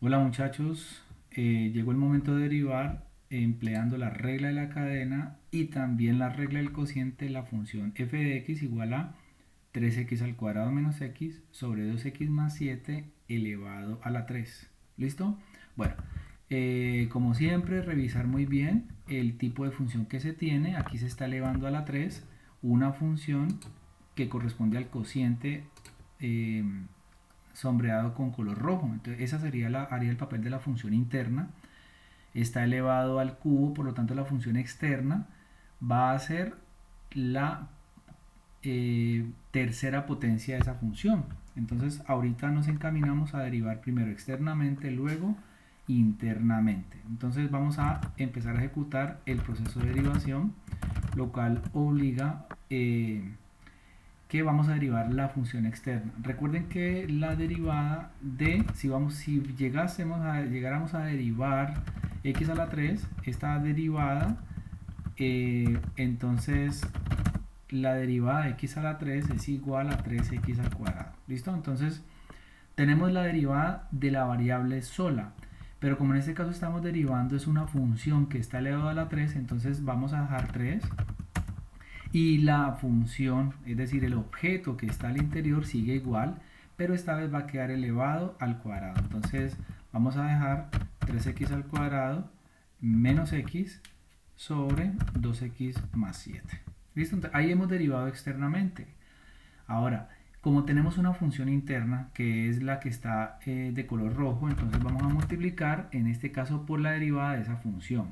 Hola muchachos, llegó el momento de derivar empleando la regla de la cadena y también la regla del cociente de la función f de x igual a 3x al cuadrado menos x sobre 2x más 7 elevado a la 3. ¿Listo? Bueno, como siempre, revisar muy bien el tipo de función que se tiene. Aquí se está elevando a la 3 una función que corresponde al cociente eh, sombreado con color rojo. Entonces esa sería haría el papel de la función interna. Está elevado al cubo, por lo tanto la función externa va a ser la tercera potencia de esa función. Entonces ahorita nos encaminamos a derivar primero externamente, luego internamente. Entonces vamos a empezar a ejecutar el proceso de derivación, lo cual obliga que vamos a derivar la función externa. Recuerden que la derivada de, si llegáramos a derivar x a la 3, esta derivada, entonces la derivada de x a la 3 es igual a 3x al cuadrado. ¿Listo? Entonces tenemos la derivada de la variable sola. Pero como en este caso estamos derivando es una función que está elevada a la 3, entonces vamos a dejar 3 y la función, es decir, el objeto que está al interior sigue igual, pero esta vez va a quedar elevado al cuadrado. Entonces vamos a dejar 3x al cuadrado menos x sobre 2x más 7. ¿Listo? Entonces, ahí hemos derivado externamente. Ahora, como tenemos una función interna que es la que está de color rojo, entonces vamos a multiplicar en este caso por la derivada de esa función.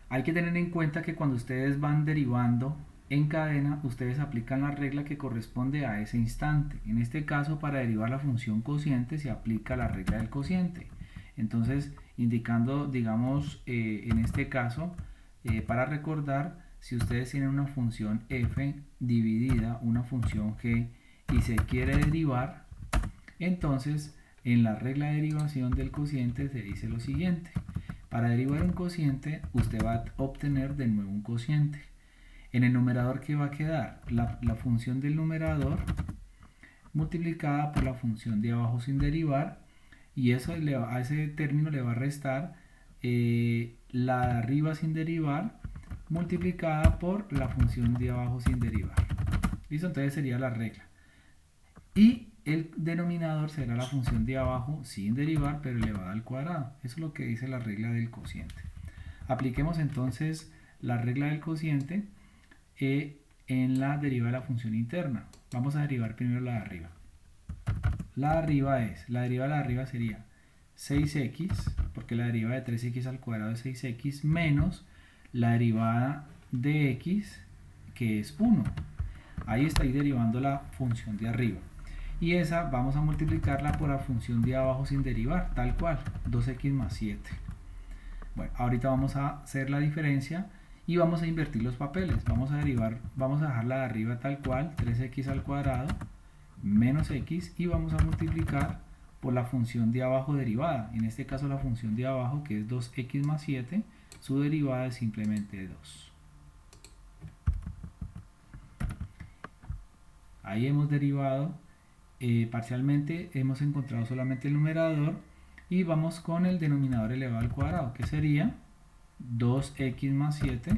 Hay que tener en cuenta que cuando ustedes van derivando en cadena, ustedes aplican la regla que corresponde a ese instante. En este caso, para derivar la función cociente se aplica la regla del cociente. Entonces, indicando, digamos, en este caso, para recordar, si ustedes tienen una función f dividida, una función g, y se quiere derivar, entonces en la regla de derivación del cociente se dice lo siguiente. Para derivar un cociente, usted va a obtener de nuevo un cociente. En el numerador, ¿qué va a quedar? La función del numerador multiplicada por la función de abajo sin derivar, y eso a ese término le va a restar la de arriba sin derivar multiplicada por la función de abajo sin derivar. ¿Listo? Entonces sería la regla. Y el denominador será la función de abajo sin derivar, pero elevada al cuadrado. Eso es lo que dice la regla del cociente. Apliquemos entonces la regla del cociente en la derivada de la función interna. Vamos a derivar primero la de arriba. La derivada de arriba sería 6x, porque la derivada de 3x al cuadrado es 6x, menos la derivada de x, que es 1. Ahí estoy derivando la función de arriba. Y esa vamos a multiplicarla por la función de abajo sin derivar, tal cual, 2x más 7. Bueno, ahorita vamos a hacer la diferencia y vamos a invertir los papeles. Vamos a dejarla de arriba tal cual, 3x al cuadrado menos x, y vamos a multiplicar por la función de abajo derivada. En este caso la función de abajo, que es 2x más 7, su derivada es simplemente 2. Ahí hemos derivado parcialmente, hemos encontrado solamente el numerador y vamos con el denominador elevado al cuadrado, que sería 2x más 7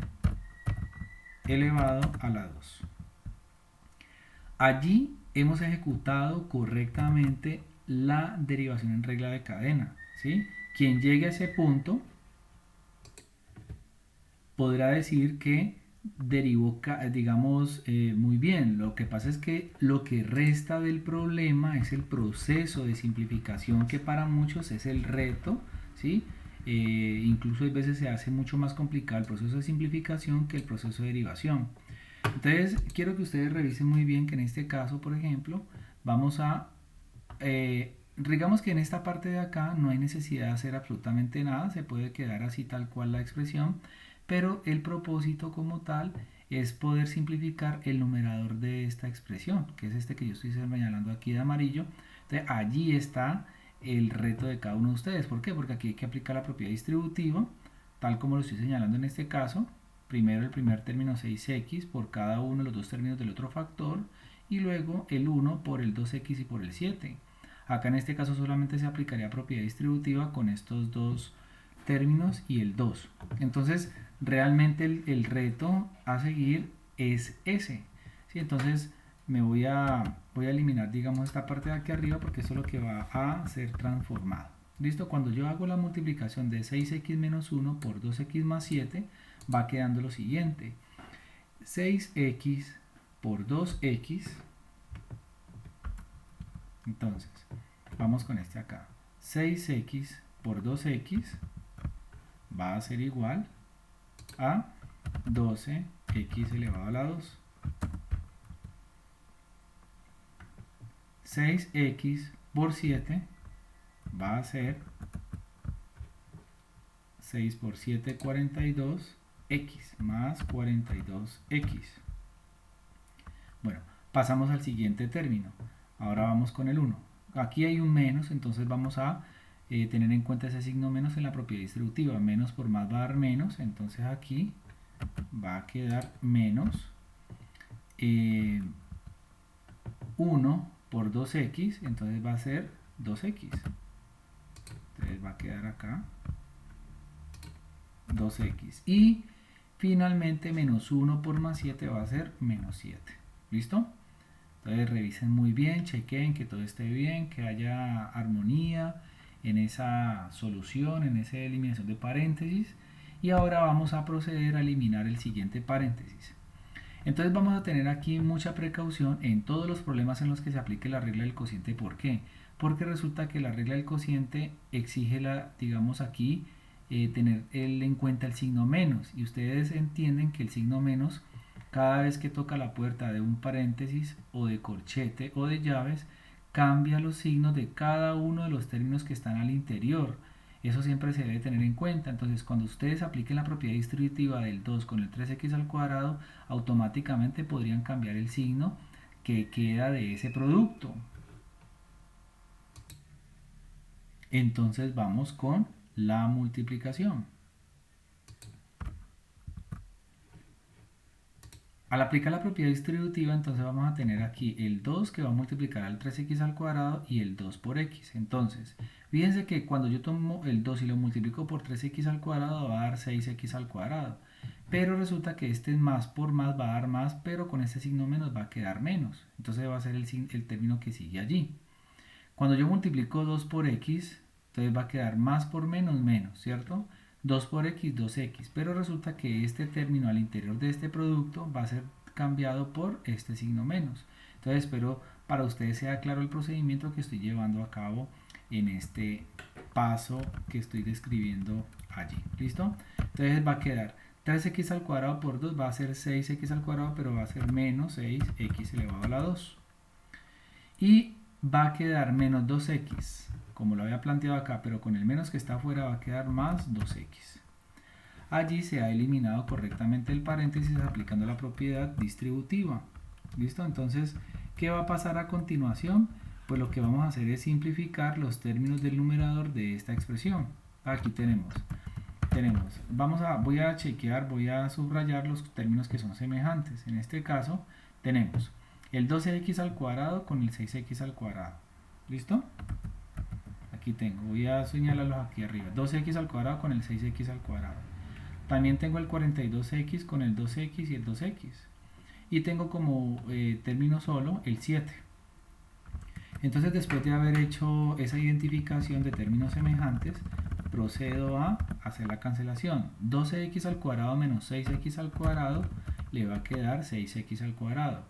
elevado a la 2. Allí hemos ejecutado correctamente la derivación en regla de cadena, ¿sí? Quien llegue a ese punto podrá decir que derivó, digamos, muy bien. Lo que pasa es que lo que resta del problema es el proceso de simplificación, que para muchos es el reto, ¿sí? Incluso a veces se hace mucho más complicado el proceso de simplificación que el proceso de derivación. Entonces, quiero que ustedes revisen muy bien que en este caso, por ejemplo, vamos a, digamos que en esta parte de acá no hay necesidad de hacer absolutamente nada, se puede quedar así tal cual la expresión, pero el propósito como tal es poder simplificar el numerador de esta expresión, que es este que yo estoy señalando aquí de amarillo. Entonces, allí está el reto de cada uno de ustedes. ¿Por qué? Porque aquí hay que aplicar la propiedad distributiva, tal como lo estoy señalando en este caso. Primero el primer término 6x por cada uno de los dos términos del otro factor, y luego el 1 por el 2x y por el 7. Acá en este caso solamente se aplicaría propiedad distributiva con estos dos términos y el 2. Entonces, realmente el reto a seguir es ese. ¿Sí? Entonces, voy a eliminar, digamos, esta parte de aquí arriba porque eso es lo que va a ser transformado. ¿Listo? Cuando yo hago la multiplicación de 6x menos 1 por 2x más 7, va quedando lo siguiente. 6x por 2x. Entonces, vamos con este acá. 6x por 2x va a ser igual a 12x elevado a la 2. 6x por 7 va a ser 6 por 7, 42x más 42x. Bueno, pasamos al siguiente término. Ahora vamos con el 1. Aquí hay un menos, entonces vamos a tener en cuenta ese signo menos en la propiedad distributiva. Menos por más va a dar menos, entonces aquí va a quedar menos 1 por 2x, entonces va a ser 2x. Entonces va a quedar acá 2x. Y finalmente menos 1 por más 7 va a ser menos 7. ¿Listo? Entonces revisen muy bien, chequen que todo esté bien, que haya armonía en esa solución, en esa eliminación de paréntesis. Y ahora vamos a proceder a eliminar el siguiente paréntesis. Entonces vamos a tener aquí mucha precaución en todos los problemas en los que se aplique la regla del cociente. ¿Por qué? Porque resulta que la regla del cociente exige, digamos aquí, tener en cuenta el signo menos. Y ustedes entienden que el signo menos, cada vez que toca la puerta de un paréntesis o de corchete o de llaves, cambia los signos de cada uno de los términos que están al interior. Eso siempre se debe tener en cuenta. Entonces, cuando ustedes apliquen la propiedad distributiva del 2 con el 3x al cuadrado, automáticamente podrían cambiar el signo que queda de ese producto. Entonces vamos con la multiplicación. Al aplicar la propiedad distributiva, entonces vamos a tener aquí el 2 que va a multiplicar al 3x al cuadrado y el 2 por x. Entonces, fíjense que cuando yo tomo el 2 y lo multiplico por 3x al cuadrado va a dar 6x al cuadrado. Pero resulta que este más por más va a dar más, pero con este signo menos va a quedar menos. Entonces va a ser el término que sigue allí. Cuando yo multiplico 2 por x, entonces va a quedar más por menos, menos, ¿cierto? 2 por x, 2x, pero resulta que este término al interior de este producto va a ser cambiado por este signo menos. Entonces espero para ustedes sea claro el procedimiento que estoy llevando a cabo en este paso que estoy describiendo allí. ¿Listo? Entonces va a quedar 3x al cuadrado por 2 va a ser 6x al cuadrado, pero va a ser menos 6x elevado a la 2. Y va a quedar menos 2x, como lo había planteado acá, pero con el menos que está afuera va a quedar más 2x. Allí se ha eliminado correctamente el paréntesis aplicando la propiedad distributiva. ¿Listo? Entonces, ¿qué va a pasar a continuación? Pues lo que vamos a hacer es simplificar los términos del numerador de esta expresión. Aquí tenemos, voy a chequear, voy a subrayar los términos que son semejantes. En este caso, tenemos el 12x al cuadrado con el 6x al cuadrado. ¿Listo? Aquí tengo, voy a señalarlos aquí arriba. 12x al cuadrado con el 6x al cuadrado. También tengo el 42x con el 2x y el 2x. Y tengo como término solo el 7. Entonces, después de haber hecho esa identificación de términos semejantes, procedo a hacer la cancelación. 12x al cuadrado menos 6x al cuadrado le va a quedar 6x al cuadrado.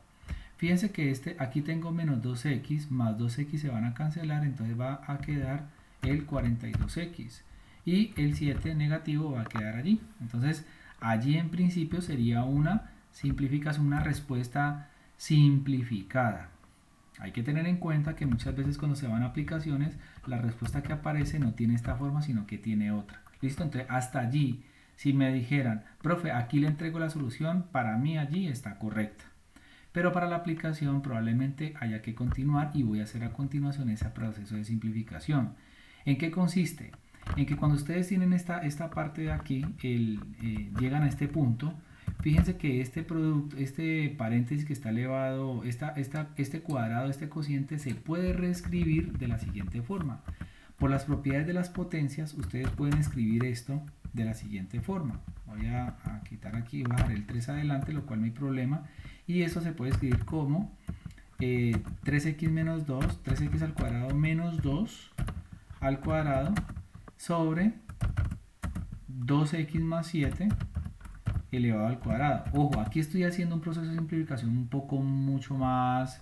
Fíjense que aquí tengo menos 2x más 2x se van a cancelar, entonces va a quedar el 42x. Y el 7 negativo va a quedar allí. Entonces, allí en principio sería una simplificación, una respuesta simplificada. Hay que tener en cuenta que muchas veces cuando se van a aplicaciones, la respuesta que aparece no tiene esta forma, sino que tiene otra. ¿Listo? Entonces, hasta allí, si me dijeran, profe, aquí le entrego la solución, para mí allí está correcta. Pero para la aplicación probablemente haya que continuar y voy a hacer a continuación ese proceso de simplificación. ¿En qué consiste? En que cuando ustedes tienen esta parte de aquí, llegan a este punto, Fíjense que este producto, este paréntesis que está elevado, este cuadrado, este cociente se puede reescribir de la siguiente forma. Por las propiedades de las potencias, ustedes pueden escribir esto de la siguiente forma. Voy a quitar aquí, bajar el 3 adelante, lo cual no hay problema. Y eso se puede escribir como 3x menos 2, 3x al cuadrado menos 2 al cuadrado sobre 2x más 7 elevado al cuadrado. Ojo, aquí estoy haciendo un proceso de simplificación un poco más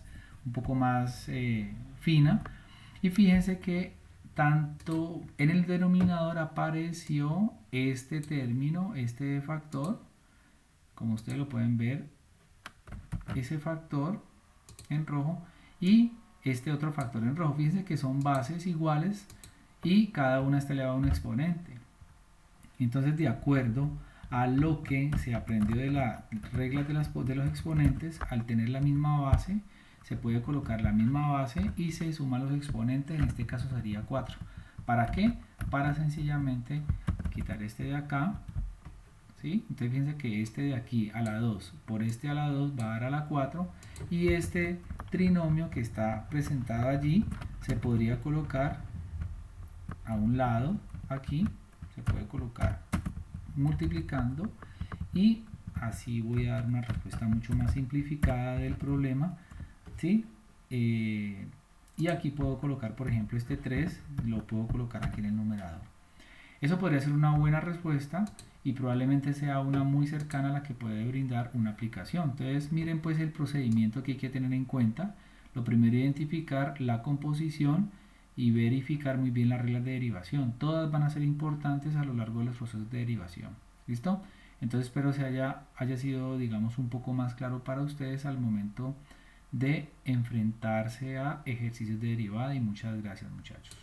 fina. Y fíjense que tanto en el denominador apareció este término, este factor, como ustedes lo pueden ver, ese factor en rojo y este otro factor en rojo. Fíjense que son bases iguales y cada una está elevada a un exponente. Entonces, de acuerdo a lo que se aprendió de las reglas de los exponentes, al tener la misma base, se puede colocar la misma base y se suman los exponentes, en este caso sería 4. ¿Para qué? Para sencillamente quitar este de acá, ¿sí? Entonces fíjense que este de aquí a la 2 por este a la 2 va a dar a la 4 y este trinomio que está presentado allí se podría colocar a un lado, aquí se puede colocar multiplicando y así voy a dar una respuesta mucho más simplificada del problema, ¿sí? Y aquí puedo colocar, por ejemplo, este 3 lo puedo colocar aquí en el numerador. Eso podría ser una buena respuesta y probablemente sea una muy cercana a la que puede brindar una aplicación. Entonces miren pues el procedimiento que hay que tener en cuenta. Lo primero, identificar la composición y verificar muy bien las reglas de derivación. Todas van a ser importantes a lo largo de los procesos de derivación. ¿Listo? Entonces espero se haya sido, digamos, un poco más claro para ustedes al momento de enfrentarse a ejercicios de derivada y muchas gracias, muchachos.